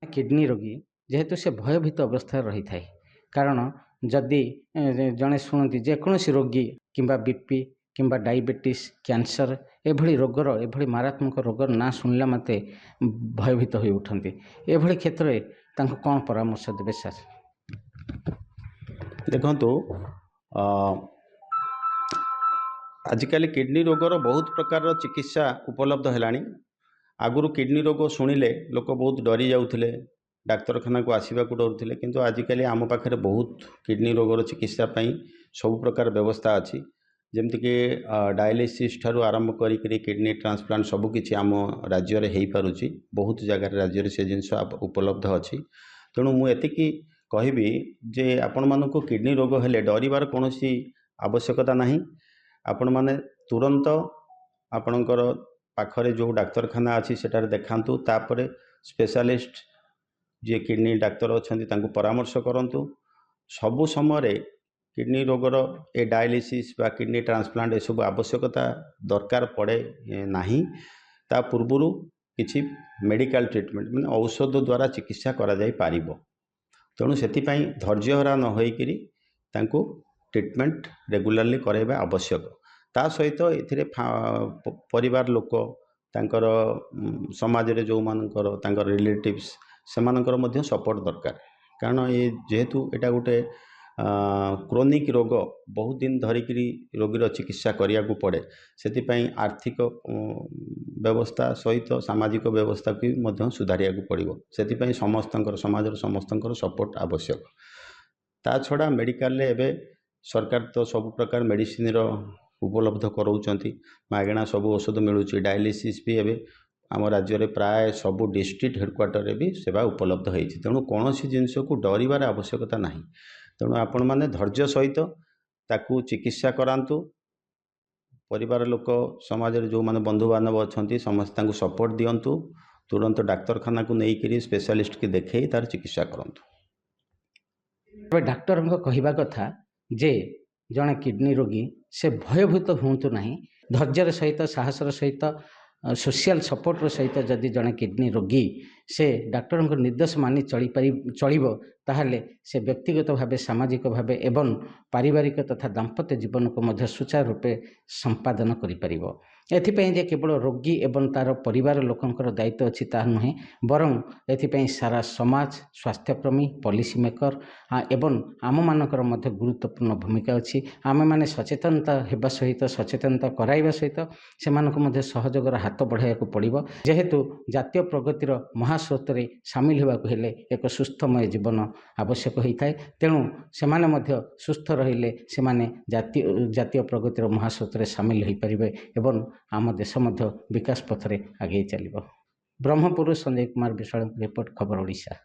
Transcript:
Kidney रोगी जेहेतु से भयभीत अवस्था रही थाए कारण जदि जड़े शुणती जेकोसी रोगी किंबा बीपी किंबा डायबिटीज कैंसर एभली रोगर एभली मारात्मक रोगर ना शुणिला मत भयभीत हो उठती एभली क्षेत्र में कौन परामर्श देवे सर? देखो आजिकल किडनी रोगर बहुत प्रकार चिकित्सा उपलब्ध है। आगुरी किडनी रोग शुणिले लोक बहुत डरी जाऊे, डाक्तरखाना को आसवा को डरुले, किंतु आजिकल आम पाखे बहुत किडनी रोगर चिकित्सा सब प्रकार व्यवस्था अच्छी जमतीक डायलिसिस ठारू आरंभ करी किडनी ट्रांसप्लांट सबकि आम राज्य में हो पारुची। बहुत जगार राज्य में से जिनस उपलब्ध अच्छी। तेणु मुझे कहबी जे आपण मानक किडनी रोग हेले डरबार कौन आवश्यकता नहीं। आपण माने तुरंत आपणकर पाखरे जो डाक्तरखाना अच्छी सेठार देखांतु, तापरे स्पेशलिस्ट जे किडनी डाक्तर अच्छा परामर्श करंतु। सबु समय किडनी रोगर ए डायलिसिस बा किडनी ट्रांसप्लांट ए सब आवश्यकता दरकार पड़े नहीं। ता पूर्वरु किछि मेडिकल ट्रीटमेंट माने औषध द्वारा चिकित्सा करा जाई पारिबो। तेणु सेतिपई धैर्य हरा न होइकरी तांको ट्रीटमेंट रेगुलारली कराइबा आवश्यक। ता सहित एथिरे परिवार लोक तांकर समाज रे जो मानकर तांकर रिलेटिव्स सेमानकर मध्य सपोर्ट दरकार। कारण ये जेहेतु एटा गोटे क्रोनिक रोग बहुत दिन धरिकी रोगीर चिकित्सा करिया को पड़े, सेतिपई आर्थिक व्यवस्था सहित सामाजिक व्यवस्था की मध्य सुधारिया को पड़िबो। सेतिपई समस्तंकर समाजर समस्तंकर सपोर्ट आवश्यक। ता छड़ा मेडिकल रे एबे सरकार तो सब प्रकार मेडिसिन रो उपलब्ध कराउचंती, मागेणा सब औषध मिलूची। डायलिसिस भी एबे आम राज्य में प्राय सबू डिस्ट्रिक्ट हेडक्वार्टर रे भी सेवा उपलब्ध होती। तेणु कौन जिनस को डरबार आवश्यकता नहीं। तेणु आपण मैंने धैर्य सहित ताकू चिकित्सा करांतु। परिवार लोक समाज रे जो माने बंधु बांधव अच्छा समस्त सपोर्ट दिंतु। तुरंत डाक्तरखाना को लेकर स्पेशलिस्ट के देखे तार चिकित्सा करंतु। डाक्टर कहवा कथा जे जड़े किडनी रोगी से भयभूत हूँ नहीं, धैर्य सहित साहसर सहित सोशल सपोर्टर सहित जदि जड़े किडनी रोगी से डाक्टर निर्देश मानि चलो ताहले से व्यक्तिगत भाव सामाजिक भाव एवं पारिवारिक तथा दाम्पत्य जीवन को मध्य सुचारू रूपे संपादन करिपरिबो। एथिपई जे केवल रोगी एवं तार परिवार लोकंकर दायित्व अच्छी ता नुहे, बरं एथिपई सारा समाज स्वास्थ्यकर्मी पॉलिसी मेकर एवं आम मानकर मध्य गुरुत्वपूर्ण भूमिका अच्छी। आमे माने सचेतनता हेबा सहित सचेतनता कराइबा सहित सेमानक मध्य सहयोगर हाथ बढ़ाइया को पड़िबो। जेहेतु जातीय प्रगतिर महास्रोत रे सामिल होबाकु हेले एक सुस्थमय जीवन आवश्यक होता है। तेणु सेमाने मध्य सुस्थ रहिले सेमाने जातीय प्रगतिर महास्रोत रे सामिल हो पारिबे एवं आम देश मध्य विकास पथरे आगे चलिबो। ब्रह्मपुर संजय कुमार विश्वाल रिपोर्ट, खबर ओडिशा।